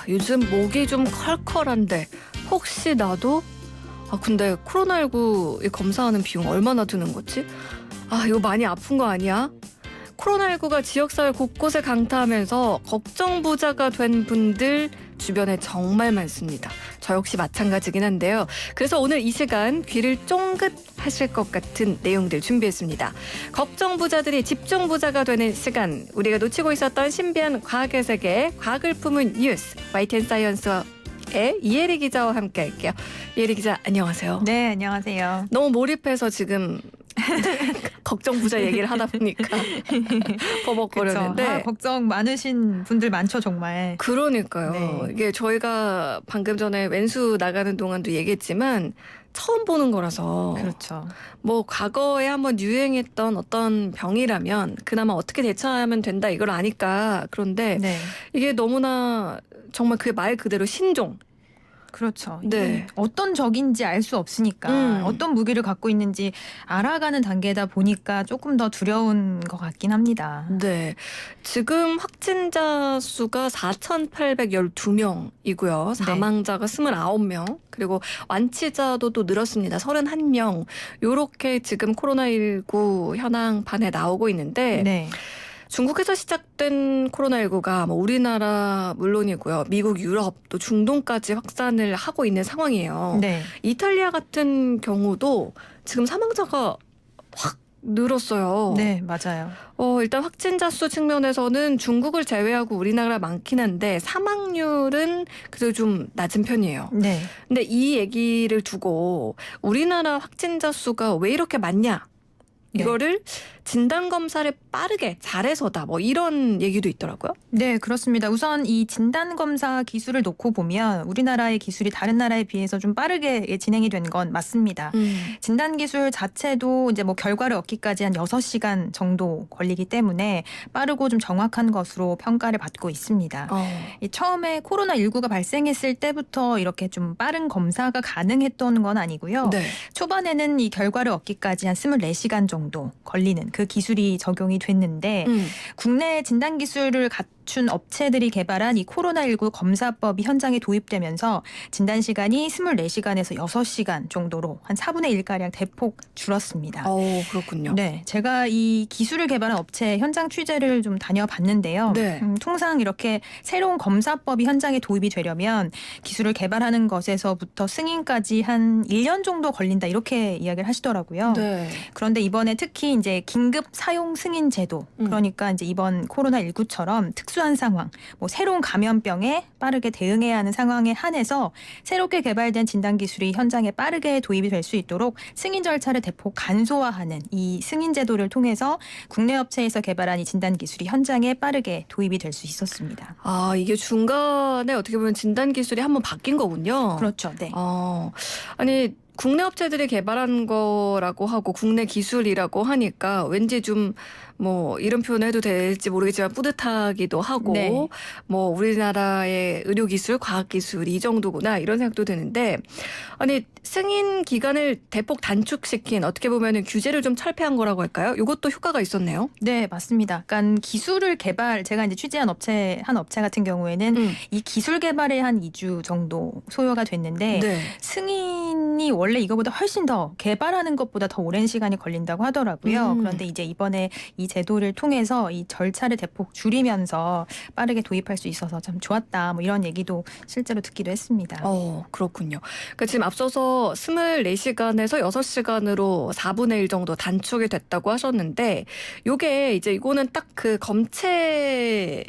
요즘 목이 좀 컬컬한데 혹시 나도? 근데 코로나19 검사하는 비용 얼마나 드는 거지? 이거 많이 아픈 거 아니야? 코로나19가 지역사회 곳곳에 강타하면서 걱정 부자가 된 분들 주변에 정말 많습니다. 저 역시 마찬가지긴 한데요. 그래서 오늘 이 시간 귀를 쫑긋 하실 것 같은 내용들 준비했습니다. 걱정 부자들이 집중 부자가 되는 시간, 우리가 놓치고 있었던 신비한 과학의 세계, 과학을 품은 뉴스, YTN 사이언스의 이혜리 기자와 함께 할게요. 이혜리 기자, 안녕하세요. 네, 안녕하세요. 너무 몰입해서 지금 걱정 부자 얘기를 하다 보니까 버벅거렸는데. 걱정 많으신 분들 많죠, 정말. 그러니까요. 네. 이게 저희가 방금 전에 왼수 나가는 동안도 얘기했지만 처음 보는 거라서. 그렇죠. 뭐 과거에 한번 유행했던 어떤 병이라면 그나마 어떻게 대처하면 된다 이걸 아니까. 그런데 네. 이게 너무나 정말 그 말 그대로 신종. 그렇죠. 네. 어떤 적인지 알 수 없으니까 어떤 무기를 갖고 있는지 알아가는 단계다 보니까 조금 더 두려운 것 같긴 합니다. 네. 지금 확진자 수가 4,812명이고요. 사망자가 29명. 그리고 완치자도 또 늘었습니다. 31명. 요렇게 지금 코로나19 현황판에 나오고 있는데. 네. 중국에서 시작된 코로나19가 우리나라 물론이고요. 미국, 유럽, 또 중동까지 확산을 하고 있는 상황이에요. 네. 이탈리아 같은 경우도 지금 사망자가 확 늘었어요. 네, 맞아요. 일단 확진자 수 측면에서는 중국을 제외하고 우리나라 많긴 한데 사망률은 그래도 좀 낮은 편이에요. 네. 근데 이 얘기를 두고 우리나라 확진자 수가 왜 이렇게 많냐? 이거를 진단검사를 빠르게 잘해서다 뭐 이런 얘기도 있더라고요. 네, 그렇습니다. 우선 이 진단검사 기술을 놓고 보면 우리나라의 기술이 다른 나라에 비해서 좀 빠르게 진행이 된 건 맞습니다. 진단 기술 자체도 이제 뭐 결과를 얻기까지 한 6시간 정도 걸리기 때문에 빠르고 좀 정확한 것으로 평가를 받고 있습니다. 이 처음에 코로나19가 발생했을 때부터 이렇게 좀 빠른 검사가 가능했던 건 아니고요. 네. 초반에는 이 결과를 얻기까지 한 24시간 정도 걸리는 그 기술이 적용이 됐는데 국내 진단 기술을 갖춘 업체들이 개발한 이 코로나19 검사법이 현장에 도입되면서 진단 시간이 24시간에서 6시간 정도로 한 4분의 1가량 대폭 줄었습니다. 그렇군요. 네, 제가 이 기술을 개발한 업체 현장 취재를 좀 다녀봤는데요. 네. 통상 이렇게 새로운 검사법이 현장에 도입이 되려면 기술을 개발하는 것에서부터 승인까지 한 1년 정도 걸린다 이렇게 이야기를 하시더라고요. 네. 그런데 이번에 특히 이제 긴급 사용 승인 제도, 그러니까 이제 이번 코로나19처럼 특수한 상황, 뭐 새로운 감염병에 빠르게 대응해야 하는 상황에 한해서 새롭게 개발된 진단 기술이 현장에 빠르게 도입이 될 수 있도록 승인 절차를 대폭 간소화하는 이 승인 제도를 통해서 국내 업체에서 개발한 이 진단 기술이 현장에 빠르게 도입이 될 수 있었습니다. 이게 중간에 어떻게 보면 진단 기술이 한번 바뀐 거군요. 그렇죠. 네. 아니 국내 업체들이 개발한 거라고 하고 국내 기술이라고 하니까 왠지 좀 뭐 이런 표현을 해도 될지 모르겠지만 뿌듯하기도 하고 네. 뭐 우리나라의 의료기술, 과학기술 이 정도구나 이런 생각도 드는데 아니 승인 기간을 대폭 단축시킨 어떻게 보면은 규제를 좀 철폐한 거라고 할까요? 이것도 효과가 있었네요. 네, 맞습니다. 그러니까 기술을 제가 이제 취재한 한 업체 같은 경우에는 이 기술 개발에 한 2주 정도 소요가 됐는데 네. 승인이 원래 이거보다 훨씬 더 개발하는 것보다 더 오랜 시간이 걸린다고 하더라고요. 그런데 이제 이번에 이 제도를 통해서 이 절차를 대폭 줄이면서 빠르게 도입할 수 있어서 참 좋았다. 뭐 이런 얘기도 실제로 듣기도 했습니다. 그렇군요. 그러니까 지금 앞서서 24시간에서 6시간으로 4분의 1 정도 단축이 됐다고 하셨는데 요게 이제 이거는 딱 그 검체를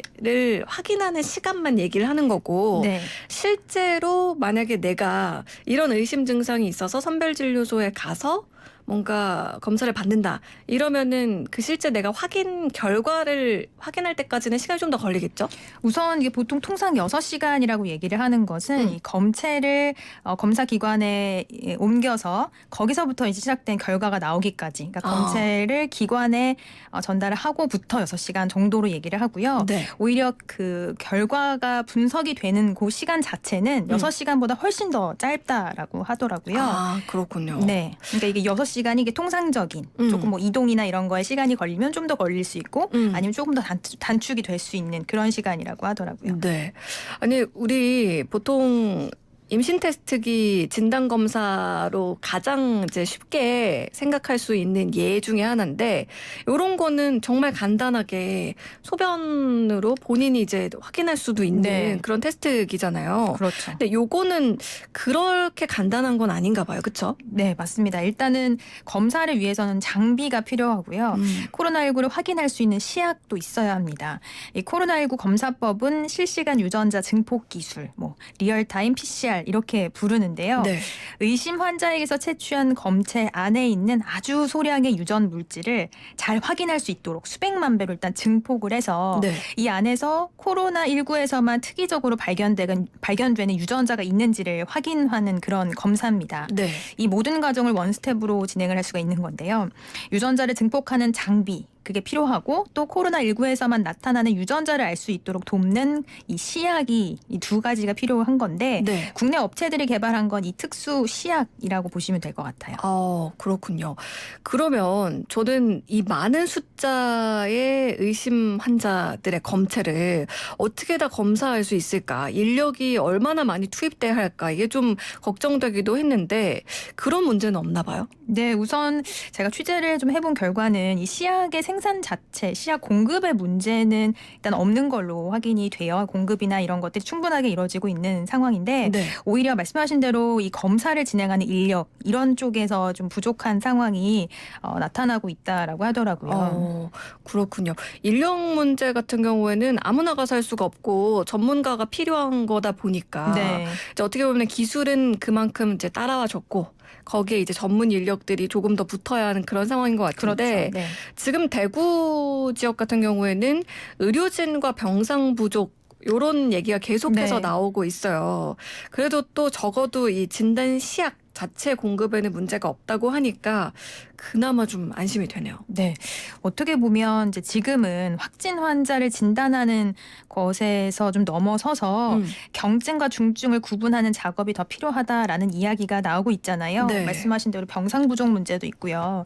확인하는 시간만 얘기를 하는 거고 네. 실제로 만약에 내가 이런 의심 증상이 있어서 선별진료소에 가서 뭔가 검사를 받는다 이러면은 그 실제 내가 확인 결과를 확인할 때까지는 시간이 좀 더 걸리겠죠? 우선 이게 보통 통상 6시간이라고 얘기를 하는 것은 이 검체를 검사 기관에 옮겨서 거기서부터 이제 시작된 결과가 나오기까지, 그러니까 검체를 기관에 전달을 하고부터 6시간 정도로 얘기를 하고요. 네. 오히려 그 결과가 분석이 되는 그 시간 자체는 6시간보다 훨씬 더 짧다라고 하더라고요. 그렇군요. 네. 그러니까 이게 6시간 시간이 이게 통상적인 조금 뭐 이동이나 이런 거에 시간이 걸리면 좀 더 걸릴 수 있고 아니면 조금 더 단축이 될 수 있는 그런 시간이라고 하더라고요. 네. 아니 우리 보통 임신 테스트기 진단 검사로 가장 이제 쉽게 생각할 수 있는 예 중에 하나인데 이런 거는 정말 간단하게 소변으로 본인이 이제 확인할 수도 있는 네. 그런 테스트기잖아요. 그렇죠. 근데 요거는 그렇게 간단한 건 아닌가 봐요. 그렇죠? 네, 맞습니다. 일단은 검사를 위해서는 장비가 필요하고요. 코로나19를 확인할 수 있는 시약도 있어야 합니다. 이 코로나19 검사법은 실시간 유전자 증폭 기술, 뭐 리얼타임 PCR 이렇게 부르는데요. 네. 의심 환자에게서 채취한 검체 안에 있는 아주 소량의 유전 물질을 잘 확인할 수 있도록 수백만 배로 일단 증폭을 해서 네. 이 안에서 코로나19에서만 특이적으로 발견되는 유전자가 있는지를 확인하는 그런 검사입니다. 네. 이 모든 과정을 원스텝으로 진행을 할 수가 있는 건데요. 유전자를 증폭하는 장비, 그게 필요하고 또 코로나19에서만 나타나는 유전자를 알 수 있도록 돕는 이 시약이 이 두 가지가 필요한 건데 네. 국내 업체들이 개발한 건 이 특수 시약이라고 보시면 될 것 같아요. 그렇군요. 그러면 저는 이 많은 숫자의 의심 환자들의 검체를 어떻게 다 검사할 수 있을까? 인력이 얼마나 많이 투입돼야 할까? 이게 좀 걱정되기도 했는데 그런 문제는 없나 봐요. 네, 우선 제가 취재를 좀 해본 결과는 이 시약의 생산 자체, 시약 공급의 문제는 일단 없는 걸로 확인이 돼요. 공급이나 이런 것들이 충분하게 이루어지고 있는 상황인데 네. 오히려 말씀하신 대로 이 검사를 진행하는 인력 이런 쪽에서 좀 부족한 상황이 나타나고 있다라고 하더라고요. 그렇군요. 인력 문제 같은 경우에는 아무나 가서 할 수가 없고 전문가가 필요한 거다 보니까 네. 이제 어떻게 보면 기술은 그만큼 이제 따라와 줬고 거기에 이제 전문 인력들이 조금 더 붙어야 하는 그런 상황인 것 같은데 그렇죠. 네. 지금 대구 지역 같은 경우에는 의료진과 병상 부족 이런 얘기가 계속해서 네. 나오고 있어요. 그래도 또 적어도 이 진단 시약 자체 공급에는 문제가 없다고 하니까 그나마 좀 안심이 되네요. 네. 어떻게 보면 이제 지금은 확진 환자를 진단하는 것에서 좀 넘어서서 경증과 중증을 구분하는 작업이 더 필요하다라는 이야기가 나오고 있잖아요. 네. 말씀하신 대로 병상 부족 문제도 있고요.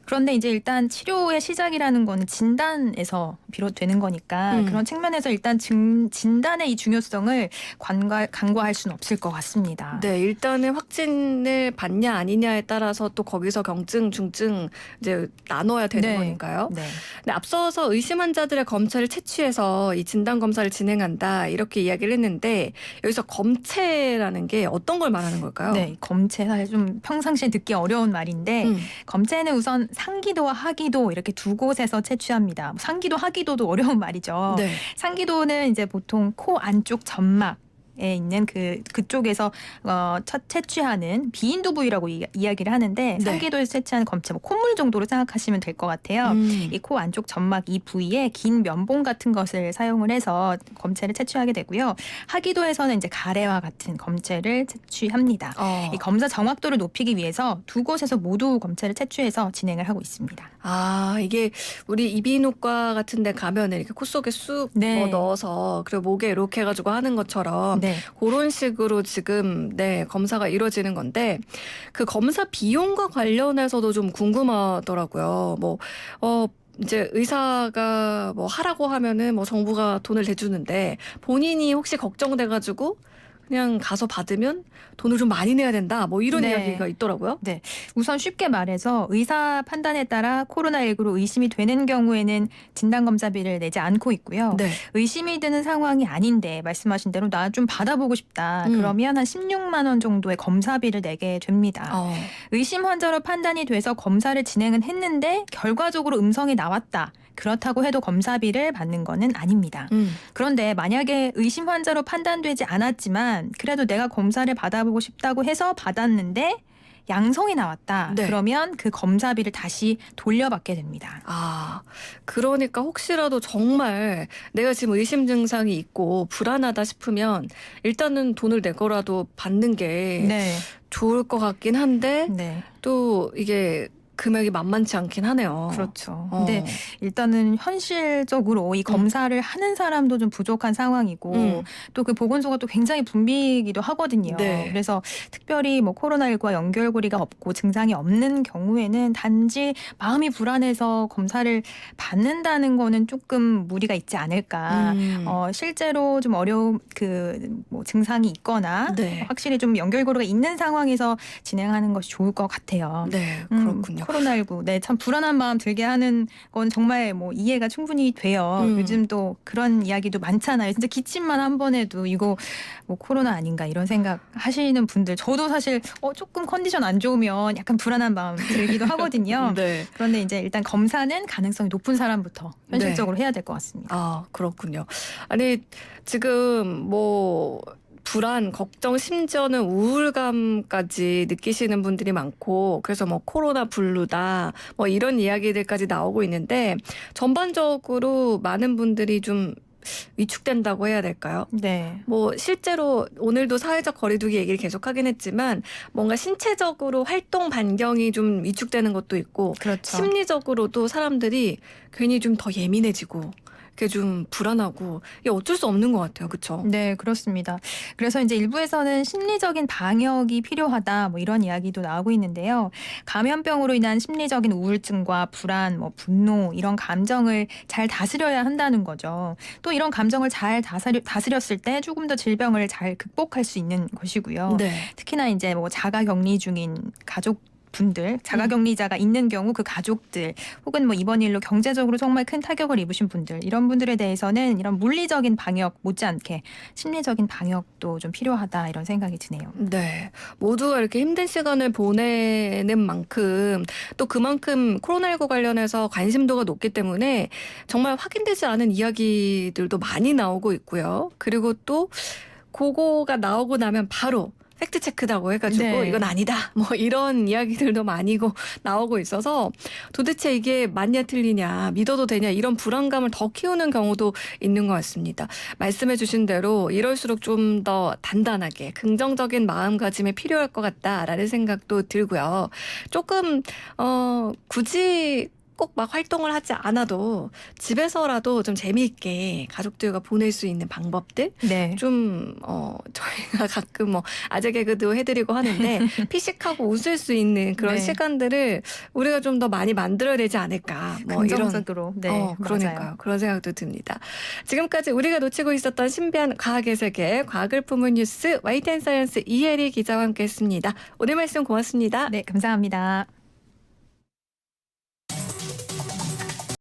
그런데 이제 일단 치료의 시작이라는 거는 진단에서 비롯되는 거니까 그런 측면에서 일단 진단의 이 중요성을 간과할 수는 없을 것 같습니다. 네, 일단은 확진을 받냐 아니냐에 따라서 또 거기서 경증, 중증 이제 나눠야 되는 네. 거니까요. 네. 근데 앞서서 의심 환자들의 검체를 채취해서 이 진단 검사를 진행한다 이렇게 이야기를 했는데 여기서 검체라는 게 어떤 걸 말하는 걸까요? 네, 검체 사실 좀 평상시에 듣기 어려운 말인데 검체는 우선 상기도와 하기도 이렇게 두 곳에서 채취합니다. 상기도, 하기도도 어려운 말이죠. 네. 상기도는 이제 보통 코 안쪽 점막 에 있는 그쪽에서 채취하는 비인두 부위라고 이야기를 하는데 네. 상기도에서 채취하는 검체 뭐 콧물 정도로 생각하시면 될 것 같아요. 이 코 안쪽 점막 이 부위에 긴 면봉 같은 것을 사용을 해서 검체를 채취하게 되고요. 하기도에서는 이제 가래와 같은 검체를 채취합니다. 이 검사 정확도를 높이기 위해서 두 곳에서 모두 검체를 채취해서 진행을 하고 있습니다. 이게 우리 이비인후과 같은 데 가면은 이렇게 코 속에 쑥 네. 넣어서 그리고 목에 이렇게 해가지고 하는 것처럼 네. 그런 식으로 지금 검사가 이루어지는 건데 그 검사 비용과 관련해서도 좀 궁금하더라고요. 이제 의사가 뭐 하라고 하면은 뭐 정부가 돈을 대주는데 본인이 혹시 걱정돼가지고 그냥 가서 받으면 돈을 좀 많이 내야 된다. 뭐 이런 네. 이야기가 있더라고요. 네. 우선 쉽게 말해서 의사 판단에 따라 코로나19로 의심이 되는 경우에는 진단검사비를 내지 않고 있고요. 네. 의심이 드는 상황이 아닌데 말씀하신 대로 나 좀 받아보고 싶다. 그러면 한 16만 원 정도의 검사비를 내게 됩니다. 의심 환자로 판단이 돼서 검사를 진행은 했는데 결과적으로 음성이 나왔다. 그렇다고 해도 검사비를 받는 거는 아닙니다. 그런데 만약에 의심 환자로 판단되지 않았지만 그래도 내가 검사를 받아보고 싶다고 해서 받았는데 양성이 나왔다. 네. 그러면 그 검사비를 다시 돌려받게 됩니다. 그러니까 혹시라도 정말 내가 지금 의심 증상이 있고 불안하다 싶으면 일단은 돈을 내거라도 받는 게 네. 좋을 것 같긴 한데 네. 또 이게 금액이 만만치 않긴 하네요. 그렇죠. 근데 일단은 현실적으로 이 검사를 하는 사람도 좀 부족한 상황이고 또 그 보건소가 또 굉장히 붐비기도 하거든요. 네. 그래서 특별히 뭐 코로나19와 연결고리가 없고 증상이 없는 경우에는 단지 마음이 불안해서 검사를 받는다는 거는 조금 무리가 있지 않을까. 실제로 좀 어려운 뭐 증상이 있거나 네. 확실히 좀 연결고리가 있는 상황에서 진행하는 것이 좋을 것 같아요. 네, 그렇군요. 코로나19, 네, 참 불안한 마음 들게 하는 건 정말 뭐 이해가 충분히 돼요. 요즘 또 그런 이야기도 많잖아요. 진짜 기침만 한 번 해도 이거 뭐 코로나 아닌가 이런 생각 하시는 분들, 저도 사실 조금 컨디션 안 좋으면 약간 불안한 마음 들기도 하거든요. 네. 그런데 이제 일단 검사는 가능성이 높은 사람부터 현실적으로 해야 될 것 같습니다. 아, 그렇군요. 아니, 지금 뭐 불안, 걱정, 심지어는 우울감까지 느끼시는 분들이 많고, 그래서 뭐 코로나 블루다, 뭐 이런 이야기들까지 나오고 있는데, 전반적으로 많은 분들이 좀 위축된다고 해야 될까요? 네. 뭐 실제로 오늘도 사회적 거리두기 얘기를 계속 하긴 했지만 뭔가 신체적으로 활동 반경이 좀 위축되는 것도 있고, 그렇죠. 심리적으로도 사람들이 괜히 좀 더 예민해지고 그게 좀 불안하고, 이게 어쩔 수 없는 것 같아요. 그렇죠? 네, 그렇습니다. 그래서 이제 일부에서는 심리적인 방역이 필요하다, 뭐 이런 이야기도 나오고 있는데요. 감염병으로 인한 심리적인 우울증과 불안, 뭐 분노 이런 감정을 잘 다스려야 한다는 거죠. 또 이런 감정을 잘 다스렸을 때 조금 더 질병을 잘 극복할 수 있는 것이고요. 네. 특히나 이제 뭐 자가격리 중인 분들, 자가격리자가 있는 경우 그 가족들, 혹은 뭐 이번 일로 경제적으로 정말 큰 타격을 입으신 분들, 이런 분들에 대해서는 이런 물리적인 방역 못지않게 심리적인 방역도 좀 필요하다, 이런 생각이 드네요. 네. 모두가 이렇게 힘든 시간을 보내는 만큼 또 그만큼 코로나19 관련해서 관심도가 높기 때문에 정말 확인되지 않은 이야기들도 많이 나오고 있고요. 그리고 또 그거가 나오고 나면 바로 팩트 체크다고 해가지고 네. 이건 아니다, 뭐 이런 이야기들도 많이 나오고 있어서 도대체 이게 맞냐 틀리냐, 믿어도 되냐, 이런 불안감을 더 키우는 경우도 있는 것 같습니다. 말씀해주신 대로 이럴수록 좀 더 단단하게 긍정적인 마음가짐이 필요할 것 같다라는 생각도 들고요. 조금 굳이 꼭 막 활동을 하지 않아도 집에서라도 좀 재미있게 가족들과 보낼 수 있는 방법들, 네. 좀 저희가 가끔 뭐 아재 개그도 해드리고 하는데 피식하고 웃을 수 있는 그런 네. 시간들을 우리가 좀 더 많이 만들어야 되지 않을까, 뭐 긍정적으로. 네, 그러니까요. 맞아요. 그런 생각도 듭니다. 지금까지 우리가 놓치고 있었던 신비한 과학의 세계, 과학을 품은 뉴스 YTN 사이언스 이혜리 기자와 함께했습니다. 오늘 말씀 고맙습니다. 네, 감사합니다.